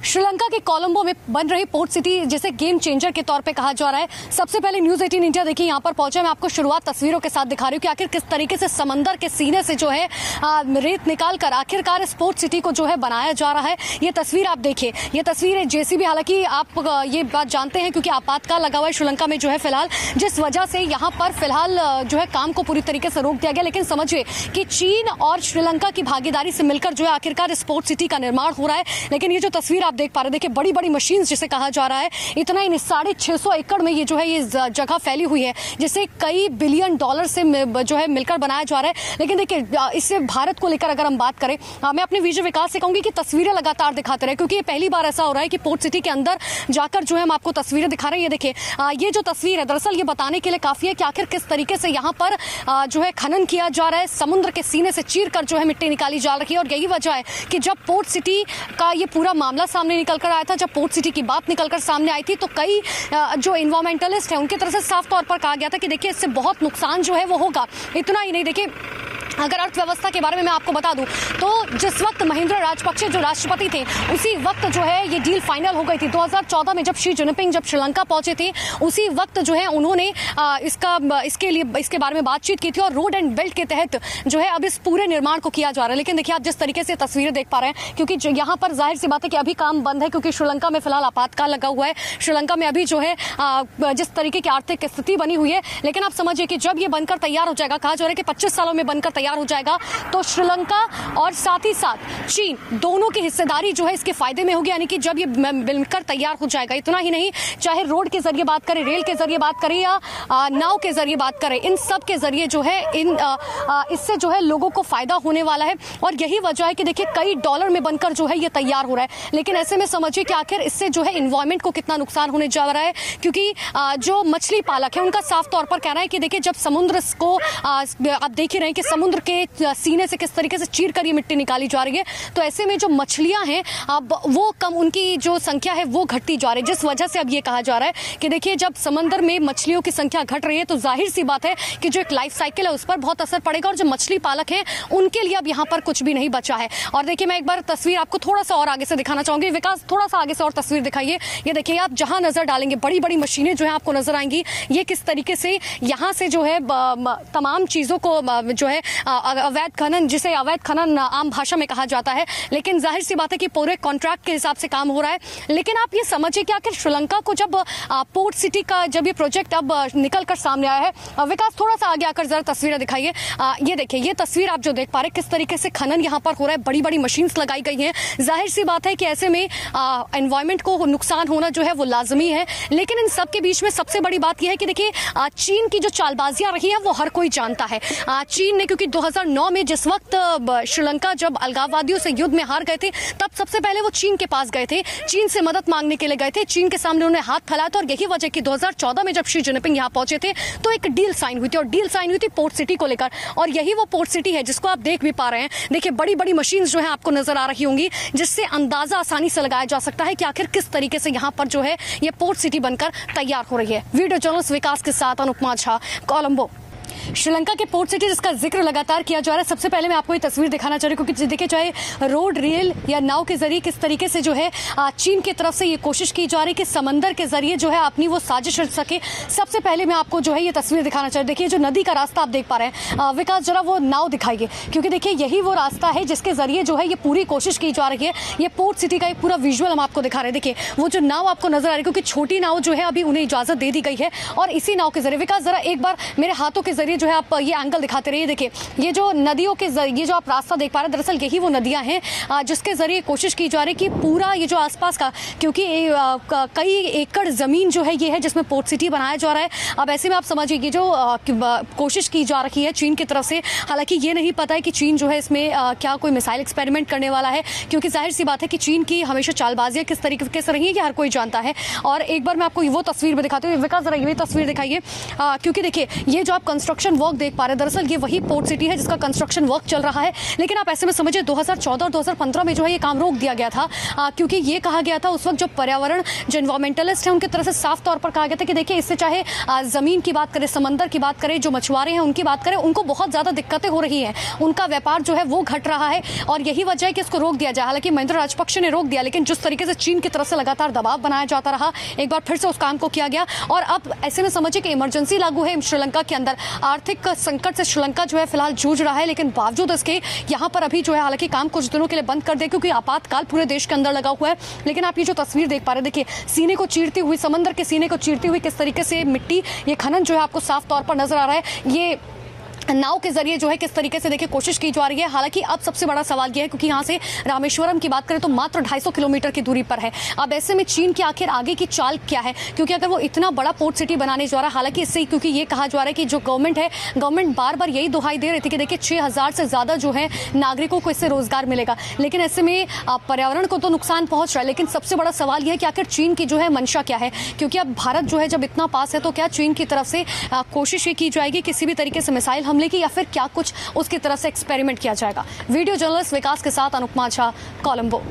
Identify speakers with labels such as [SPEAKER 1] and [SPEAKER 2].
[SPEAKER 1] श्रीलंका के कोलंबो में बन रही पोर्ट सिटी जिसे गेम चेंजर के तौर पे कहा जा रहा है। सबसे पहले न्यूज़ 18 इंडिया देखिए यहाँ पर पहुंचे। मैं आपको शुरुआत तस्वीरों के साथ दिखा रही हूँ कि आखिर किस तरीके से समंदर के सीने से जो है रेत निकाल कर आखिरकार इस पोर्ट सिटी को जो है बनाया जा रहा है। ये तस्वीर आप देखिए, ये तस्वीर है जेसीबी। हालांकि आप ये बात जानते हैं क्योंकि आपातकाल लगा हुआ है श्रीलंका में जो है फिलहाल, जिस वजह से यहाँ पर फिलहाल जो है काम को पूरी तरीके से रोक दिया गया। लेकिन समझिए कि चीन और श्रीलंका की भागीदारी से मिलकर जो है आखिरकार इस पोर्ट सिटी का निर्माण हो रहा है। लेकिन ये जो तस्वीर आप देख पा रहे हैं, देखिए बड़ी बड़ी मशीन जिसे कहा जा रहा है, इतना ही 650 एकड़ में ये जो है ये जगह फैली हुई है जिसे कई बिलियन डॉलर से जो है मिलकर बनाया जा रहा है। लेकिन देखिए इससे भारत को लेकर अगर हम बात करें, मैं अपने विजय विकास से कहूंगी कि तस्वीरें लगातार दिखाते रहे, क्योंकि ये पहली बार ऐसा हो रहा है कि पोर्ट सिटी के अंदर जाकर जो है हम आपको तस्वीरें दिखा रहे हैं। ये देखिए ये जो तस्वीर है दरअसल ये बताने के लिए काफी है कि आखिर किस तरीके से यहाँ पर जो है खनन किया जा रहा है, समुद्र के सीने से चीर कर जो है मिट्टी निकाली जा रही है। और यही वजह है कि जब पोर्ट सिटी का ये पूरा मामला सामने निकल कर आया था, जब पोर्ट सिटी की बात निकल कर सामने आई थी, तो कई जो इन्वायरमेंटलिस्ट हैं उनकी तरफ से साफ तौर पर कहा गया था कि देखिए इससे बहुत नुकसान जो है वो होगा। इतना ही नहीं, देखिए अगर अर्थव्यवस्था के बारे में मैं आपको बता दूं तो जिस वक्त महिंद्रा राजपक्षे जो राष्ट्रपति थे उसी वक्त जो है ये डील फाइनल हो गई थी। 2014 में जब शी जिनपिंग जब श्रीलंका पहुंचे थे उसी वक्त जो है उन्होंने इसके बारे में बातचीत की थी और रोड एंड बेल्ट के तहत जो है अब इस पूरे निर्माण को किया जा रहा है। लेकिन देखिए आप जिस तरीके से तस्वीरें देख पा रहे हैं, क्योंकि यहाँ पर जाहिर सी बात है कि अभी काम बंद है क्योंकि श्रीलंका में फिलहाल आपातकाल लगा हुआ है। श्रीलंका में अभी जो है जिस तरीके की आर्थिक स्थिति बनी हुई है, लेकिन आप समझिए कि जब ये बनकर तैयार हो जाएगा, कहा जा रहा है कि 25 सालों में बनकर तैयार हो जाएगा, तो श्रीलंका और साथ ही साथ चीन दोनों की हिस्सेदारी जो है इसके फायदे में होगी। यानी कि जब ये मिलकर तैयार हो जाएगा, इतना ही नहीं, चाहे रोड के जरिए बात करें, रेल के जरिए बात करें या नाव के जरिए बात करें, इन सब के जरिए जो है इससे जो है लोगों को फायदा होने वाला है। और यही वजह है कि देखिए कई डॉलर में बनकर जो है ये तैयार हो रहा है। लेकिन ऐसे में समझिए कि आखिर इससे जो है एनवायरमेंट को कितना नुकसान होने जा रहा है, क्योंकि जो मछली पालक है उनका साफ तौर पर कहना है कि देखिए जब समुद्र को आप देख ही रहे हैं कि समुद्र के सीने से किस तरीके से चीर कर ये मिट्टी निकाली जा रही है, तो ऐसे में जो मछलियां हैं अब वो कम, उनकी जो संख्या है वो घटती जा रही है। जिस वजह से अब ये कहा जा रहा है कि देखिए जब समंदर में मछलियों की संख्या घट रही है तो जाहिर सी बात है कि जो एक लाइफ साइकिल है उस पर बहुत असर पड़ेगा और जो मछली पालक हैं उनके लिए अब यहाँ पर कुछ भी नहीं बचा है। और देखिए मैं एक बार तस्वीर आपको थोड़ा सा और आगे से दिखाना चाहूंगी। विकास थोड़ा सा आगे से और तस्वीर दिखाइए। ये देखिए आप जहां नजर डालेंगे बड़ी बड़ी मशीनें जो है आपको नजर आएंगी। ये किस तरीके से यहाँ से जो है तमाम चीजों को जो है अवैध खनन, जिसे अवैध खनन आम भाषा में कहा जाता है, लेकिन जाहिर सी बात है कि पूरे कॉन्ट्रैक्ट के हिसाब से काम हो रहा है। लेकिन आप ये समझिए कि आखिर श्रीलंका को जब पोर्ट सिटी का जब ये प्रोजेक्ट अब निकल कर सामने आया है, विकास थोड़ा सा आगे आकर जरा तस्वीरें दिखाइए। ये देखिए ये तस्वीर आप जो देख पा रहे हैं किस तरीके से खनन यहाँ पर हो रहा है, बड़ी बड़ी मशीन्स लगाई गई हैं। जाहिर सी बात है कि ऐसे में एनवायरमेंट को नुकसान होना जो है वो लाजमी है। लेकिन इन सब के बीच में सबसे बड़ी बात यह है कि देखिए चीन की जो चालबाजियां रही है वो हर कोई जानता है। चीन ने, क्योंकि 2009 में जिस वक्त श्रीलंका जब अलगाववादियों से युद्ध में हार गए थे, तब सबसे पहले वो चीन के पास गए थे, चीन से मदद मांगने के लिए गए थे, चीन के सामने उन्होंने हाथ फैलाया था। और यही वजह कि 2014 में जब शी जिनपिंग यहाँ पहुंचे थे तो एक डील साइन हुई थी, और डील साइन हुई थी पोर्ट सिटी को लेकर। और यही वो पोर्ट सिटी है जिसको आप देख भी पा रहे हैं। देखिए बड़ी बड़ी मशीन जो है आपको नजर आ रही होंगी, जिससे अंदाजा आसानी से लगाया जा सकता है कि आखिर किस तरीके से यहाँ पर जो है ये पोर्ट सिटी बनकर तैयार हो रही है। वीडियो जर्नलिस्ट विकास के साथ अनुपमा झा, कोलंबो। श्रीलंका के पोर्ट सिटी जिसका जिक्र लगातार किया जा रहा है, सबसे पहले मैं आपको ये तस्वीर दिखाना चाह रही हूँ, क्योंकि देखिए चाहे रोड, रेल या नाव के जरिए किस तरीके से जो है चीन की तरफ से ये कोशिश की जा रही है कि समंदर के जरिए जो है अपनी वो साजिश रच सके। सबसे पहले मैं आपको जो है ये तस्वीर दिखाना चाह रही हूँ। देखिए जो नदी का रास्ता आप देख पा रहे हैं, विकास जरा वो नाव दिखाइए, क्योंकि देखिए यही वो रास्ता है जिसके जरिए जो है ये पूरी कोशिश की जा रही है। ये पोर्ट सिटी का एक पूरा विजुअल हम आपको दिखा रहे हैं। देखिए वो जो नाव आपको नजर आ रही है, क्योंकि छोटी नाव जो है अभी उन्हें इजाजत दे दी गई है, और इसी नाव के जरिए विकास जरा एक बार मेरे हाथों के जरिए जो है आप ये एंगल दिखाते रहिए। देखिए ये जो नदियों के ये जो आप रास्ता देख पा रहे हैं, दरअसल यही वो नदियां हैं जिसके जरिए कोशिश की जा रही है कि पूरा ये जो आसपास का, क्योंकि कई एकड़ जमीन जो है ये है जिसमें पोर्ट सिटी बनाया जा रहा है। अब ऐसे में आप समझिए ये जो कोशिश की जा रही है चीन की तरफ से, हालांकि ये नहीं पता है कि चीन जो है इसमें क्या कोई मिसाइल एक्सपेरिमेंट करने वाला है, क्योंकि जाहिर सी बात है कि चीन की हमेशा चालबाजियां किस तरीके से रही है ये हर कोई जानता है। और एक बार मैं आपको वो तस्वीर भी दिखाती हूँ। विकास जरा ये तस्वीर दिखाइए, क्योंकि देखिए ये जो आप कंस्ट्रक्शन कंस्ट्रक्शन वर्क देख पा रहे हैं, दरअसल ये वही पोर्ट सिटी है जिसका कंस्ट्रक्शन वर्क चल रहा है। लेकिन आप ऐसे में समझिए 2014 और 2015 में जो है ये काम रोक दिया गया था, क्योंकि ये कहा गया था उस वक्त जो पर्यावरण, जो एनवायरमेंटलिस्ट हैं, उनकी तरफ से साफ तौर पर कहा गया था कि देखिए इससे चाहे जमीन की बात करें, समंदर की बात करें, जो मछुआरे हैं उनकी बात करें, उनको बहुत ज्यादा दिक्कतें हो रही हैं, उनका व्यापार जो है वो घट रहा है और यही वजह है कि इसको रोक दिया जाए। हालांकि महिंद्रा राजपक्षे ने रोक दिया, लेकिन जिस तरीके से चीन की तरफ से लगातार दबाव बनाया जाता रहा, एक बार फिर से उस काम को किया गया और अब ऐसे में समझिए कि इमरजेंसी लागू है श्रीलंका के अंदर। आर्थिक संकट से श्रीलंका जो है फिलहाल जूझ रहा है, लेकिन बावजूद इसके यहाँ पर अभी जो है हालांकि काम कुछ दिनों के लिए बंद कर दिया क्योंकि आपातकाल पूरे देश के अंदर लगा हुआ है। लेकिन आप ये जो तस्वीर देख पा रहे हैं, देखिए सीने को चीरती हुई, समंदर के सीने को चीरती हुई किस तरीके से मिट्टी, ये खनन जो है आपको साफ तौर पर नजर आ रहा है। ये नाव के जरिए जो है किस तरीके से देखिए कोशिश की जा रही है। हालांकि अब सबसे बड़ा सवाल यह है क्योंकि यहाँ से रामेश्वरम की बात करें तो मात्र 250 किलोमीटर की दूरी पर है। अब ऐसे में चीन की आखिर आगे की चाल क्या है, क्योंकि अगर वो इतना बड़ा पोर्ट सिटी बनाने जा रहा है, हालांकि इससे क्योंकि ये कहा जा रहा है कि जो गवर्नमेंट है, गवर्नमेंट बार बार यही दुहाई दे रही थी कि देखिए 6000 से ज्यादा जो है नागरिकों को इससे रोजगार मिलेगा। लेकिन ऐसे में पर्यावरण को तो नुकसान पहुंच रहा है, लेकिन सबसे बड़ा सवाल यह है कि आखिर चीन की जो है मंशा क्या है, क्योंकि अब भारत जो है जब इतना पास है तो क्या चीन की तरफ से कोशिश ये की जाएगी किसी भी तरीके से मिसाइल हमले की, या फिर क्या कुछ उसकी तरफ से एक्सपेरिमेंट किया जाएगा। वीडियो जर्नलिस्ट विकास के साथ अनुपमा झा, कोलंबो।